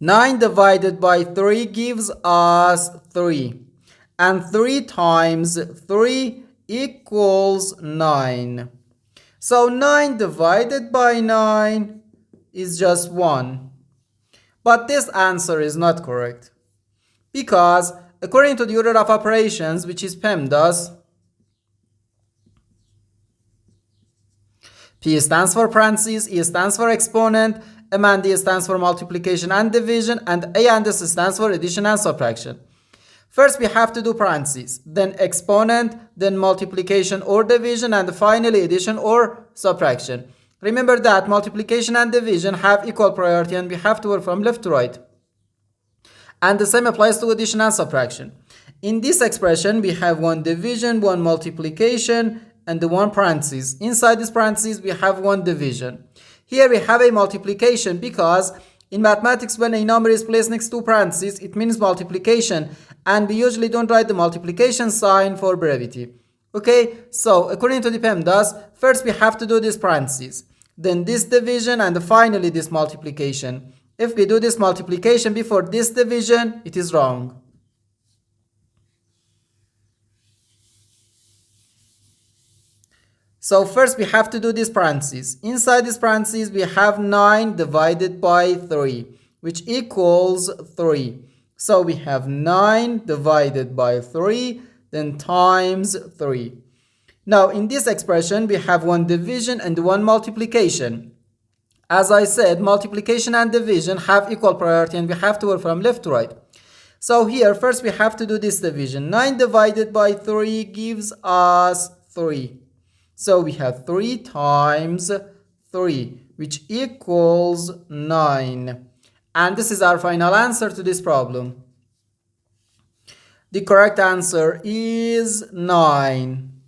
9 divided by 3 gives us 3. And 3 times 3 equals 9. So 9 divided by 9 is just 1. But this answer is not correct. Because according to the order of operations, which is PEMDAS, P stands for parentheses, E stands for exponent, M and D stands for multiplication and division, and A and S stands for addition and subtraction. First we have to do parentheses, then exponent, then multiplication or division, and finally addition or subtraction. Remember that multiplication and division have equal priority and we have to work from left to right. And the same applies to addition and subtraction. In this expression we have one division, one multiplication, and the one parentheses. Inside this parentheses we have one division. Here we have a multiplication because in mathematics when a number is placed next to parentheses it means multiplication, and we usually don't write the multiplication sign for brevity. Okay, so according to the PEMDAS, first we have to do this parentheses, then this division, and finally this multiplication. If we do this multiplication before this division, it is wrong. So first we have to do this parentheses. Inside this parentheses we have 9 divided by 3, which equals 3. So we have 9 divided by 3, then times 3. Now in this expression we have one division and one multiplication. As I said, multiplication and division have equal priority and we have to work from left to right. So here first we have to do this division. 9 divided by 3 gives us 3. So we have 3 times 3, which equals 9. And this is our final answer to this problem. The correct answer is 9.